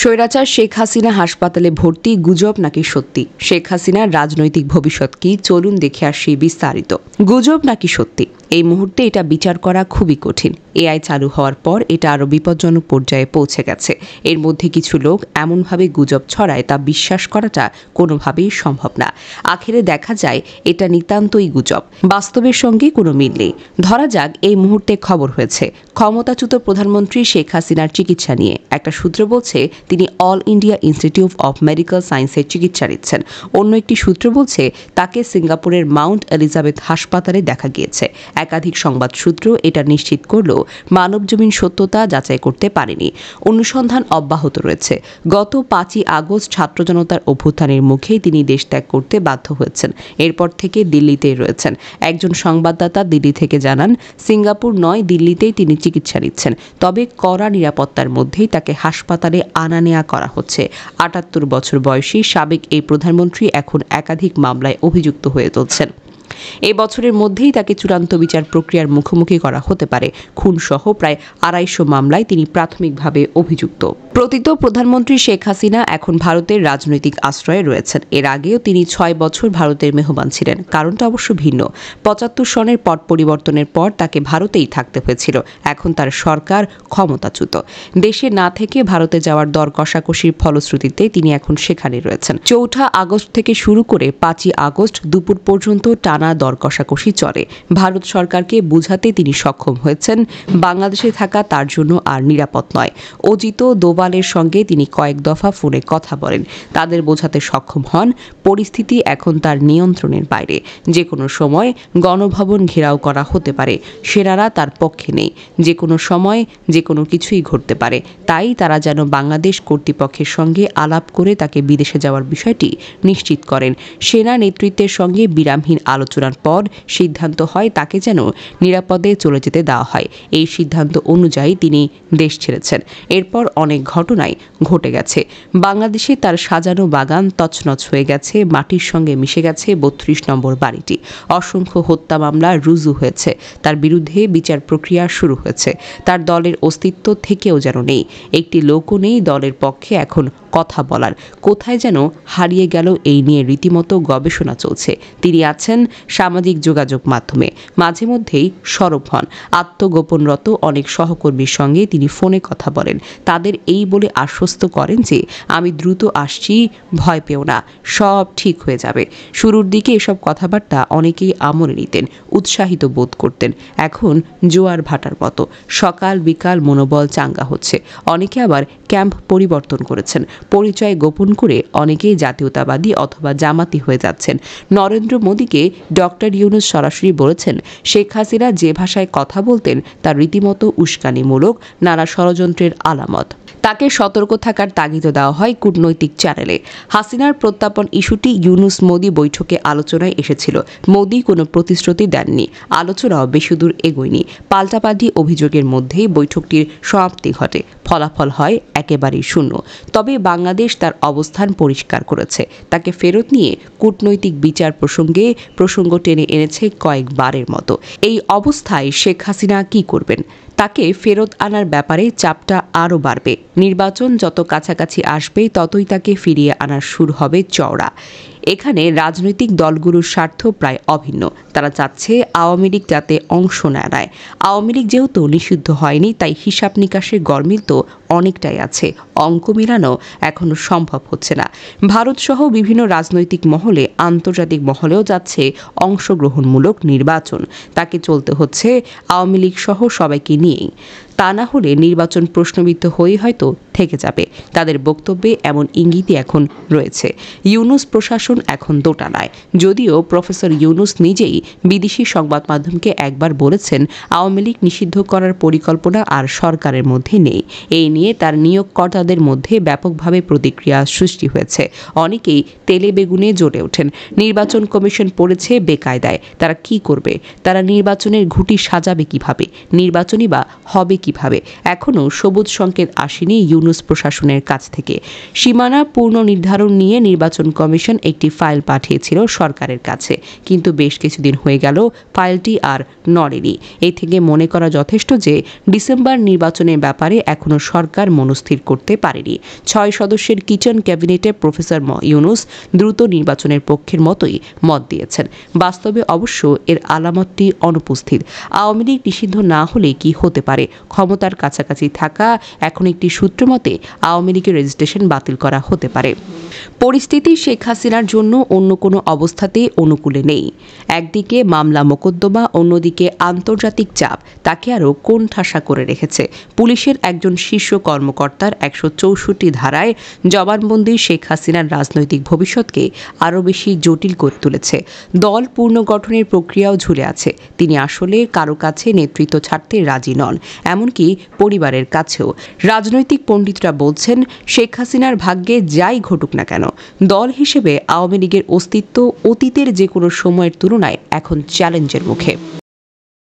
স্বৈরাচার শেখ হাসিনা হাসপাতালে ভর্তি, গুজব নাকি সত্যি? শেখ হাসিনার রাজনৈতিক ভবিষ্যৎ কি? চলুন দেখে আসি বিস্তারিত। গুজব নাকি সত্যি? এই মুহূর্তে এটা বিচার করা খুবই কঠিন। এআই চালু হওয়ার পর এটা আরও বিপজ্জনক পর্যায়ে পৌঁছে গেছে। এর মধ্যে কিছু লোক এমনভাবে গুজব ছড়ায় তা বিশ্বাস করাটা কোনোভাবেই সম্ভব না। আখেরে দেখা যায় এটা নিতান্তই গুজব, বাস্তবের সঙ্গে কোনো মিল নেই। ধরা যাক এই মুহূর্তে খবর হয়েছে ক্ষমতাচ্যুত প্রধানমন্ত্রী শেখ হাসিনার চিকিৎসা নিয়ে। একটা সূত্র বলছে তিনি all India institute of medical সায়েন্সের চিকিৎসা নিচ্ছেন। অন্য একটি সূত্র বলছে তাকে সিঙ্গাপুরের মাউন্ট এলিজাবেথ হাসপাতালে দেখা গিয়েছে। একাধিক সংবাদ সূত্র এটা নিশ্চিত করলেও মানবজমিন সত্যতা যাচাই করতে পারেনি। অনুসন্ধান অব্যাহত রয়েছে। গত 5ই আগস্ট ছাত্র জনতার অভ্যুত্থানের মুখেই তিনি দেশ ত্যাগ করতে বাধ্য হয়েছেন। এরপর থেকে দিল্লিতেই রয়েছেন। একজন সংবাদদাতা দিল্লি থেকে জানান, সিঙ্গাপুর নয়, দিল্লিতেই তিনি চিকিৎসা নিচ্ছেন। তবে কড়া নিরাপত্তার মধ্যেই তাকে হাসপাতালে আনা নেওয়া করা হচ্ছে। 78 বছর বয়সী সাবেক এই প্রধানমন্ত্রী এখন একাধিক মামলায় অভিযুক্ত হয়ে চলছেন। এ বছরের মধ্যেই তাকে চূড়ান্ত বিচার প্রক্রিয়ার মুখোমুখি করা হতে পারে। খুনসহ প্রায় 250 মামলায় তিনি প্রাথমিকভাবে অভিযুক্ত। প্রতীত প্রধানমন্ত্রী শেখ হাসিনা এখন ভারতের রাজনৈতিক আশ্রয়ে রয়েছেন। এর আগেও তিনি 6 বছর ভারতের মেহমান ছিলেন। কারণটা অবশ্য ভিন্ন। 75 সনের পট পরিবর্তনের পর তাকে ভারতেই থাকতে হয়েছিল। এখন তার সরকার ক্ষমতাচ্যুত। দেশে না থেকে ভারতে যাওয়ার দর কষাকষির ফলশ্রুতিতে তিনি এখন সেখানে রয়েছেন। 4 আগস্ট থেকে শুরু করে 5ই আগস্ট দুপুর পর্যন্ত টানা দর কষাকষি চলে। ভারত সরকারকে বুঝাতে তিনি সক্ষম হয়েছেন বাংলাদেশে থাকা তার জন্য আর নিরাপদ নয়। অজিত দোভালের সঙ্গে তিনি কয়েক দফা ফোনে কথা বলেন। তাদের বোঝাতে সক্ষম হন পরিস্থিতি এখন তার নিয়ন্ত্রণের বাইরে। যে কোনো সময় গণভবন ঘেরাও করা হতে পারে। সেনারা তার পক্ষে নেই। যে কোনো সময় যে কোনো কিছুই ঘটতে পারে। তাই তারা যেন বাংলাদেশ কর্তৃপক্ষের সঙ্গে আলাপ করে তাকে বিদেশে যাওয়ার বিষয়টি নিশ্চিত করেন। সেনা নেতৃত্বের সঙ্গে বিরামহীন আলোচনার পর সিদ্ধান্ত হয় তাকে যেন নিরাপদে চলে যেতে দেওয়া হয়। এই সিদ্ধান্ত অনুযায়ী তিনি দেশ ছেড়েছেন। এরপর অনেক ঘটনাই ঘটে গেছে। বাংলাদেশে তার সাজানো বাগান তছনছ হয়ে গেছে, মাটির সঙ্গে মিশে গেছে 32 নম্বর বাড়িটি। অসংখ্য হত্যা মামলা রুজু হয়েছে। তার বিরুদ্ধে বিচার প্রক্রিয়া শুরু হয়েছে। তার দলের অস্তিত্ব থেকেও যেন নেই। একটি লোকও নেই দলের পক্ষে এখন কথা বলার। কোথায় যেন হারিয়ে গেল এই নিয়ে রীতিমতো গবেষণা চলছে। তিনি আছেন সামাজিক যোগাযোগ মাধ্যমে, মাঝে মধ্যেই সরব হন। আত্মগোপনরত অনেক সহকর্মীর সঙ্গে তিনি ফোনে কথা বলেন। তাদের এই বলে আশ্বস্ত করেন যে আমি দ্রুত আসছি, ভয় পেও না, সব ঠিক হয়ে যাবে। শুরুর দিকে এসব কথাবার্তা অনেকেই আমলে নিতেন, উৎসাহিত বোধ করতেন। এখন জোয়ার ভাটার মতো সকাল বিকাল মনোবল চাঙ্গা হচ্ছে। অনেকে আবার ক্যাম্প পরিবর্তন করেছেন। পরিচয় গোপন করে অনেকেই জাতীয়তাবাদী অথবা জামাতি হয়ে যাচ্ছেন। নরেন্দ্র মোদীকে ডক্টর ইউনূস সরাসরি বলেছেন শেখ হাসিনা যে ভাষায় কথা বলতেন তা রীতিমতো উস্কানিমূলক, নানা ষড়যন্ত্রের আলামত। তাকে সতর্ক থাকার তাগিদ দেওয়া হয় কূটনৈতিক চ্যানেলে। হাসিনার প্রত্যাপন ইস্যুটি ইউনূস মোদী বৈঠকে আলোচনায় এসেছিল। মোদী কোনো প্রতিশ্রুতি দেননি। আলোচনাও বেশিদূর এগোয়নি। পাল্টাপাল্টি অভিযোগের মধ্যেই বৈঠকটির সমাপ্তি ঘটে। ফলাফল হয় একেবারেই শূন্য। তবে বাংলাদেশ তার অবস্থান পরিষ্কার করেছে। তাকে ফেরত নিয়ে কূটনৈতিক বিচার প্রসঙ্গ টেনে এনেছে কয়েকবারের মতো। এই অবস্থায় শেখ হাসিনা কি করবেন? তাকে ফেরত আনার ব্যাপারে চাপটা আরও বাড়বে। নির্বাচন যত কাছাকাছি আসবে ততই তাকে ফিরিয়ে আনার সুর হবে চওড়া। এখানে রাজনৈতিক দলগুলোর স্বার্থ প্রায় অভিন্ন। তারা চাচ্ছে আওয়ামী লীগ যাতে অংশ না নেয়। আওয়ামী লীগ যেহেতু নিষিদ্ধ হয়নি, তাই হিসাব নিকাশের গরমিল তো অনেকটাই আছে। অঙ্ক মেলানো এখনো সম্ভব হচ্ছে না। ভারতসহ বিভিন্ন রাজনৈতিক মহলে, আন্তর্জাতিক মহলেও যাচ্ছে অংশগ্রহণমূলক নির্বাচন। তাকে চলতে হচ্ছে আওয়ামী লীগ সহ সবাইকে নিয়েই। তা না হলে নির্বাচন প্রশ্নবিদ্ধ হয়ে হয়তো থেকে যাবে। তাদের বক্তব্যে এমন ইঙ্গিতই এখন রয়েছে। ইউনূস প্রশাসন এখন দোটানায়। যদিও প্রফেসর ইউনূস নিজেই বিদেশি সংবাদ মাধ্যমকে একবার বলেছেন আওয়ামী লীগ নিষিদ্ধ করার পরিকল্পনা আর সরকারের মধ্যে নেই। এই নিয়ে তার নিয়োগকর্তাদের মধ্যে ব্যাপকভাবে প্রতিক্রিয়া সৃষ্টি হয়েছে। অনেকেই তেলে বেগুনে জ্বলে ওঠেন। নির্বাচন কমিশন পড়েছে বেকায়দায়। তারা কি করবে? তারা নির্বাচনের ঘুঁটি সাজাবে কিভাবে? নির্বাচনই বা হবে কিভাবে? এখনও সবুজ সংকেত আসেনি ইউনূস প্রশাসনের কাছ থেকে। সীমানা পুনর্নির্ধারণ নিয়ে নির্বাচন কমিশন একটি ফাইল পাঠিয়েছিল সরকারের কাছে, কিন্তু বেশ কিছুদিন হয়ে গেল ফাইলটি আর নড়েনি। এ থেকে মনে করা যথেষ্ট যে ডিসেম্বর নির্বাচনের ব্যাপারে এখনও সরকার মনস্থির করতে পারেনি। 6 সদস্যের কিচেন ক্যাবিনেটে প্রফেসর ইউনূস দ্রুত নির্বাচনের পক্ষের মতোই মত দিয়েছেন। বাস্তবে অবশ্য এর আলামতটি অনুপস্থিত। আওয়ামী লীগ নিষিদ্ধ না হলে কি হতে পারে? ক্ষমতার কাছাকাছি থাকা এখন একটি সূত্র মতে আওয়ামী লীগের রেজিস্ট্রেশন বাতিল করা হতে পারে। পরিস্থিতি শেখ হাসিনার জন্য অন্য কোনো অবস্থাতেই অনুকূলে নেই। একদিকে মামলা মোকদ্দমা, অন্যদিকে আন্তর্জাতিক চাপ তাকে আরও কোণঠাসা করে রেখেছে। পুলিশের একজন শীর্ষ কর্মকর্তার 164 ধারায় জবানবন্দি শেখ হাসিনার রাজনৈতিক ভবিষ্যৎকে আরও বেশি জটিল করে তুলেছে। দল পুনর্গঠনের প্রক্রিয়াও ঝুলে আছে। তিনি আসলে কারো কাছে নেতৃত্ব ছাড়তে রাজি নন, এমনকি পরিবারের কাছেও। রাজনৈতিক পণ্ডিতরা বলছেন, শেখ হাসিনার ভাগ্যে যাই ঘটুক না কেন, দল হিসেবে আওয়ামী লীগের অস্তিত্ব অতীতের যে কোনো সময়ের তুলনায় এখন চ্যালেঞ্জের মুখে।